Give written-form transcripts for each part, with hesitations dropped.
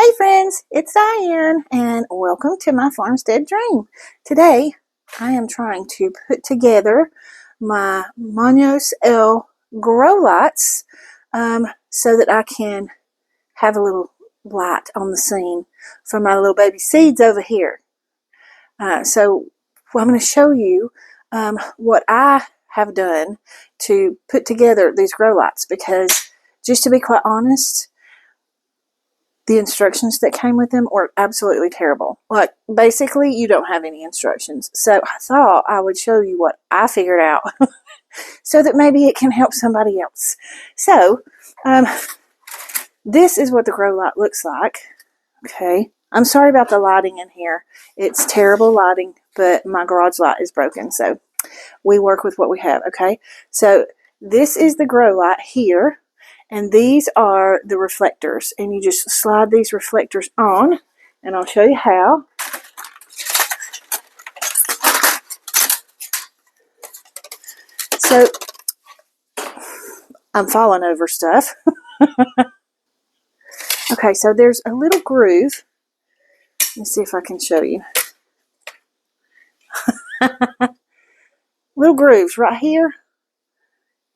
Hey friends, it's Diane and welcome to my Farmstead dream. Today I am trying to put together my Monios-L grow lights so that I can have a little light on the scene for my little baby seeds over here. So I'm going to show you what I have done to put together these grow lights, because just to be quite honest, the instructions that came with them were absolutely terrible. Like, basically, you don't have any instructions. So I thought I would show you what I figured out so that maybe it can help somebody else. So, this is what the grow light looks like. Okay. I'm sorry about the lighting in here. It's terrible lighting, but my garage light is broken. So we work with what we have. Okay. So this is the grow light here. And these are the reflectors, and you just slide these reflectors on, and I'll show you how. So I'm falling over stuff. Okay, so there's a little groove. Let me see if I can show you. Little grooves right here,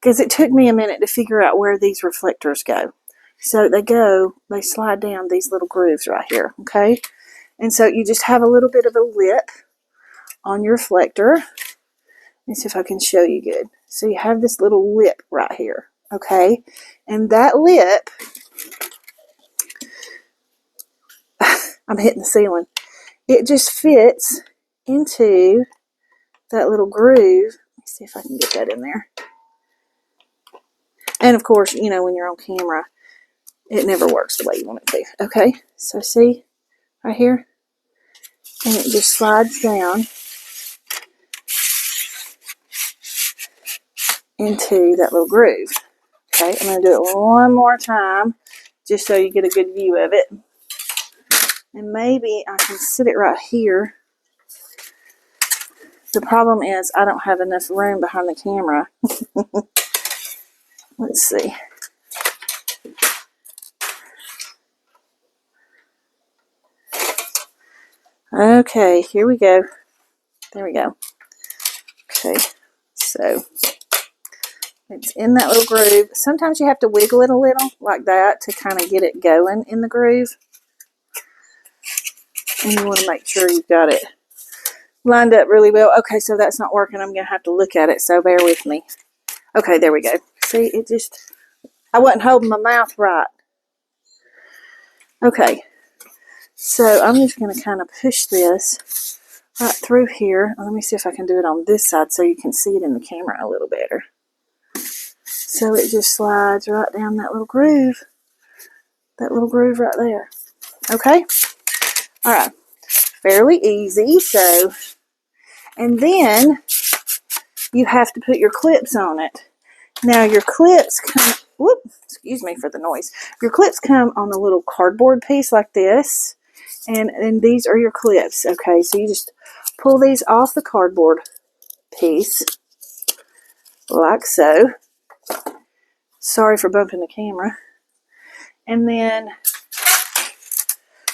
because it took me a minute to figure out where these reflectors go. So they slide down these little grooves right here, okay? And so you just have a little bit of a lip on your reflector. Let me see if I can show you good. So you have this little lip right here, okay? And that lip, I'm hitting the ceiling, it just fits into that little groove. Let me see if I can get that in there. And of course, you know, when you're on camera, it never works the way you want it to. Okay, so see right here? And it just slides down into that little groove. Okay, I'm going to do it one more time just so you get a good view of it. And maybe I can sit it right here. The problem is I don't have enough room behind the camera. Let's see. Okay, here we go. There we go. Okay, so it's in that little groove. Sometimes you have to wiggle it a little like that to kind of get it going in the groove. And you want to make sure you've got it lined up really well. Okay, so that's not working. I'm going to have to look at it, so bear with me. Okay, there we go. See, it just, I wasn't holding my mouth right. Okay, so I'm just going to kind of push this right through here. Let me see if I can do it on this side so you can see it in the camera a little better. So it just slides right down that little groove right there. Okay, all right, fairly easy. So, and then you have to put your clips on it. Now your clips come, excuse me for the noise. Your clips come on a little cardboard piece like this, and these are your clips. Okay, so you just pull these off the cardboard piece like so. Sorry for bumping the camera. And then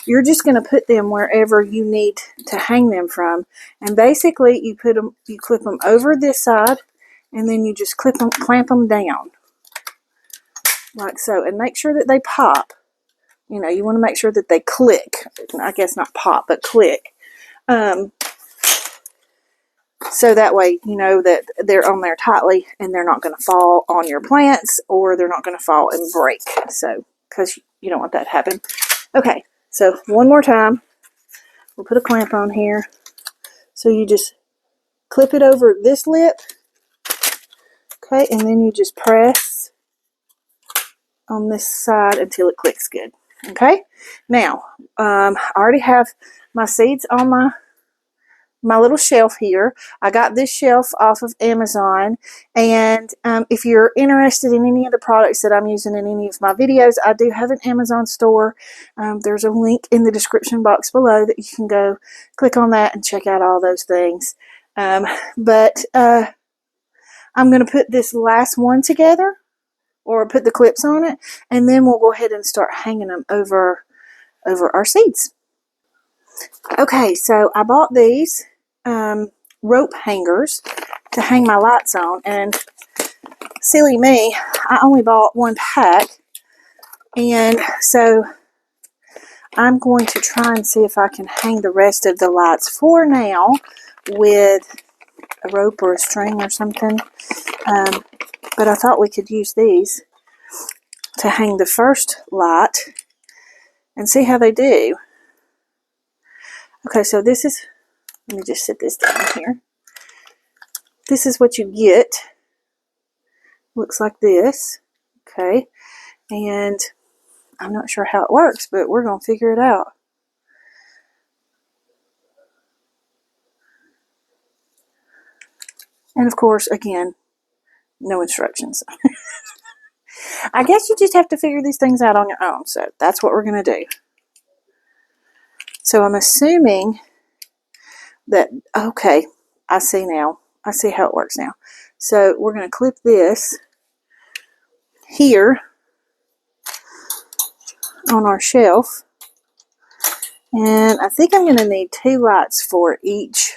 you're just going to put them wherever you need to hang them from. And basically you clip them over this side, and then you just clamp them down like so, and make sure that they pop. You know, you want to make sure that they click. I guess not pop, but click. So that way you know that they're on there tightly and they're not going to fall on your plants, or they're not going to fall and break. So, because you don't want that to happen. Okay, so one more time. We'll put a clamp on here. So you just clip it over this lip. Okay, and then you just press on this side until it clicks good. Okay, now I already have my seeds on my little shelf here. I got this shelf off of Amazon, and if you're interested in any of the products that I'm using in any of my videos, I do have an Amazon store. There's a link in the description box below that you can go click on that and check out all those things. But I'm going to put this last one together, or put the clips on it, and then we'll go ahead and start hanging them over over our seeds. Okay, so I bought these rope hangers to hang my lights on, and silly me, I only bought one pack, and so I'm going to try and see if I can hang the rest of the lights for now with a rope or a string or something, but I thought we could use these to hang the first light and see how they do. Okay, so this is, let me just sit this down here. This is what you get. Looks like this. Okay, and I'm not sure how it works, but we're going to figure it out. And of course, again, no instructions. I guess you just have to figure these things out on your own, so that's what we're going to do. So I'm assuming that, okay, I see now. I see how it works now. So we're going to clip this here on our shelf. And I think I'm going to need 2 lights for each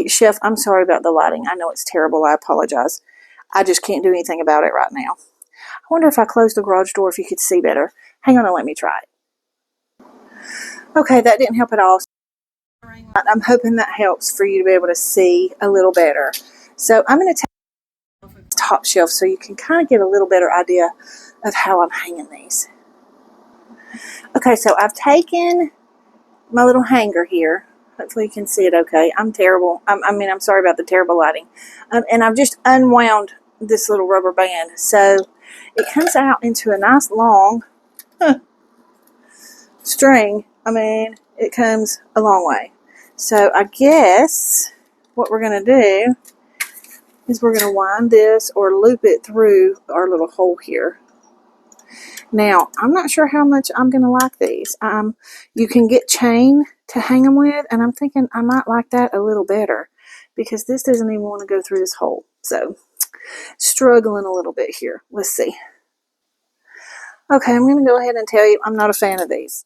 shelf. I'm sorry about the lighting. I know it's terrible. I apologize. I just can't do anything about it right now. I wonder if I close the garage door if you could see better. Hang on and let me try it. Okay, that didn't help at all. I'm hoping that helps for you to be able to see a little better. So I'm going to take the top shelf so you can kind of get a little better idea of how I'm hanging these. Okay, so I've taken my little hanger here. Hopefully you can see it okay. I'm terrible. I'm sorry about the terrible lighting. And I've just unwound this little rubber band. So it comes out into a nice long string. It comes a long way. So I guess what we're going to do is we're going to wind this or loop it through our little hole here. Now, I'm not sure how much I'm going to like these. You can get chain to hang them with, and I'm thinking I might like that a little better because this doesn't even want to go through this hole. So, struggling a little bit here. Let's see. Okay, I'm going to go ahead and tell you I'm not a fan of these.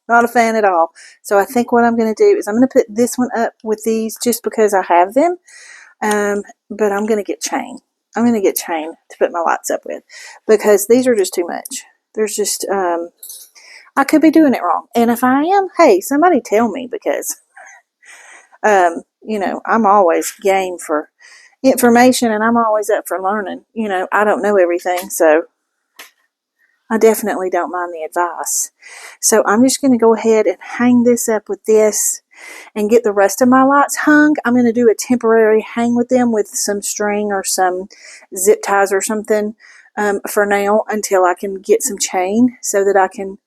Not a fan at all. So I think what I'm going to do is I'm going to put this one up with these just because I have them. But I'm going to get chain. I'm going to get chain to put my lights up with because these are just too much. There's just, I could be doing it wrong. And if I am, hey, somebody tell me because, I'm always game for information and I'm always up for learning. I don't know everything, so I definitely don't mind the advice. So I'm just going to go ahead and hang this up with this and get the rest of my lights hung. I'm going to do a temporary hang with them with some string or some zip ties or something for now until I can get some chain so that I can,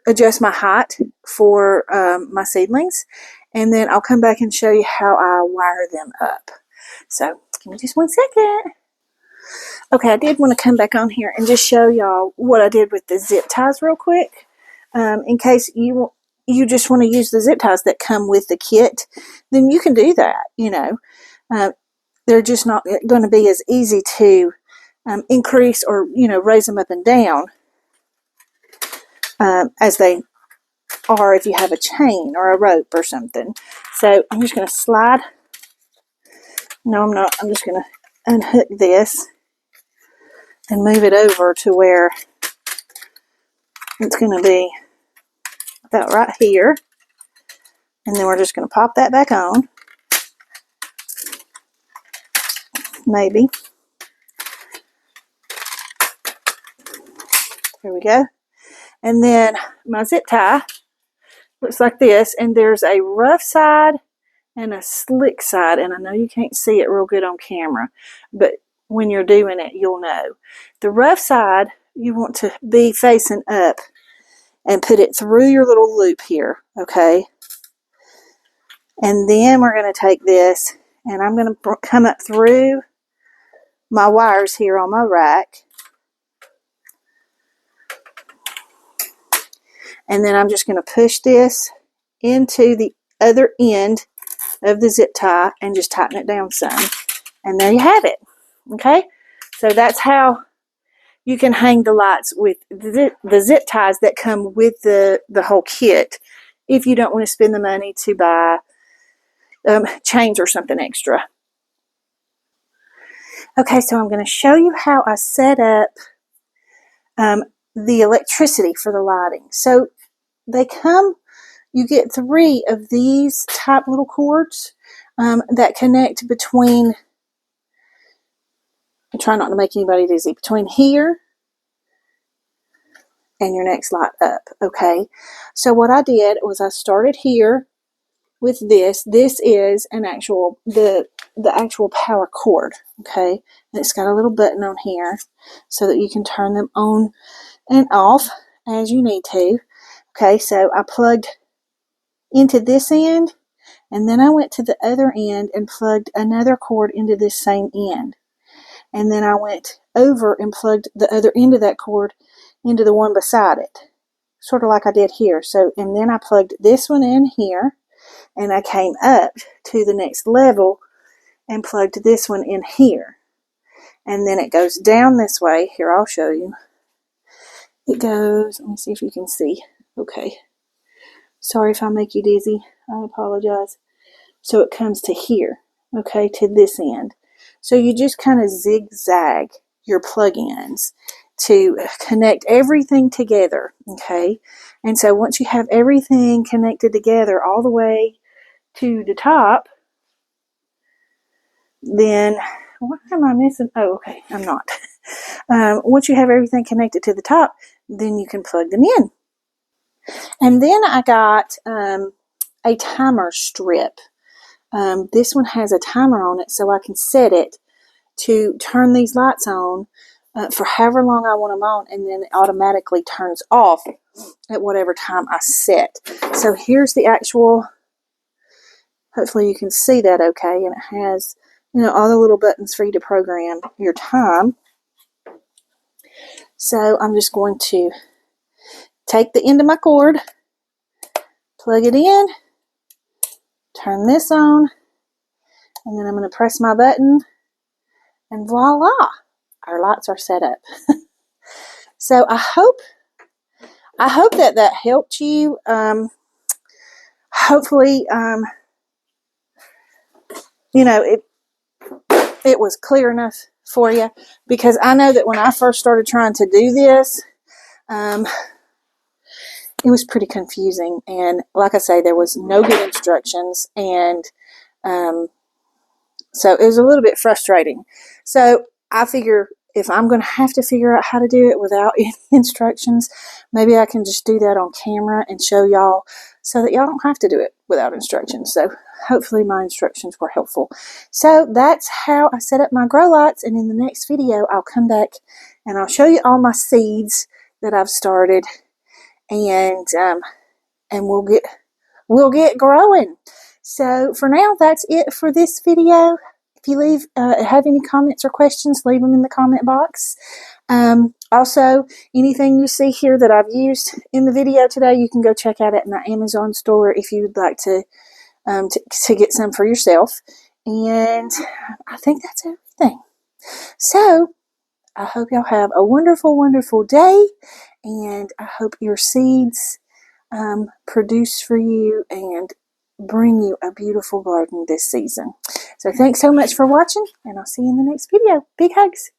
adjust my height for my seedlings. And then I'll come back and show you how I wire them up. So give me just 1 second. Okay, I did want to come back on here and just show y'all what I did with the zip ties real quick. In case you just want to use the zip ties that come with the kit, then you can do that, they're just not going to be as easy to increase or, raise them up and down as they are if you have a chain or a rope or something. So I'm just going to slide. No, I'm not. I'm just going to unhook this and move it over to where it's going to be about right here. And then we're just going to pop that back on. Maybe. There we go. And then my zip tie looks like this. And there's a rough side and a slick side. And I know you can't see it real good on camera, but when you're doing it, you'll know. The rough side, you want to be facing up and put it through your little loop here, okay? And then we're going to take this and I'm going to come up through my wires here on my rack. And then I'm just going to push this into the other end of the zip tie and just tighten it down some. And there you have it. Okay? So that's how you can hang the lights with the zip ties that come with the whole kit if you don't want to spend the money to buy chains or something extra. Okay, so I'm going to show you how I set up the electricity for the lighting. So they come, you get 3 of these type little cords that connect between, I try not to make anybody dizzy, between here and your next light up. Okay, so what I did was I started here with this. This is an actual, the actual power cord. Okay, and it's got a little button on here so that you can turn them on and off as you need to. Okay, so I plugged into this end, and then I went to the other end and plugged another cord into this same end. And then I went over and plugged the other end of that cord into the one beside it, sort of like I did here. So, and then I plugged this one in here, and I came up to the next level and plugged this one in here. And then it goes down this way. Here, I'll show you. It goes, let me see if you can see. Okay. Sorry if I make you dizzy. I apologize. So it comes to here, okay, to this end. So you just kind of zigzag your plug-ins to connect everything together, okay? And so once you have everything connected together all the way to the top, then, what am I missing? Oh, okay, I'm not. Once you have everything connected to the top, then you can plug them in. And then I got a timer strip. This one has a timer on it, so I can set it to turn these lights on for however long I want them on, and then it automatically turns off at whatever time I set. So here's the actual, hopefully you can see that okay, and it has, you know, all the little buttons for you to program your time. So I'm just going to take the end of my cord, plug it in, turn this on, and then I'm going to press my button, and voila, our lights are set up. So I hope that helped you. Hopefully, you know, it was clear enough for you, because I know that when I first started trying to do this, it was pretty confusing. And like I say, there was no good instructions, and so it was a little bit frustrating. So I figure if I'm going to have to figure out how to do it without any instructions, maybe I can just do that on camera and show y'all, so that y'all don't have to do it without instructions. So hopefully my instructions were helpful. So that's how I set up my grow lights, and in the next video I'll come back and I'll show you all my seeds that I've started, and we'll get growing. So for now, that's it for this video. If you have any comments or questions, leave them in the comment box. Also, anything you see here that I've used in the video today, you can go check out at my Amazon store if you'd like to get some for yourself. And I think that's everything. So I hope y'all have a wonderful, wonderful day, and I hope your seeds produce for you and bring you a beautiful garden this season. So thanks so much for watching, and I'll see you in the next video. Big hugs.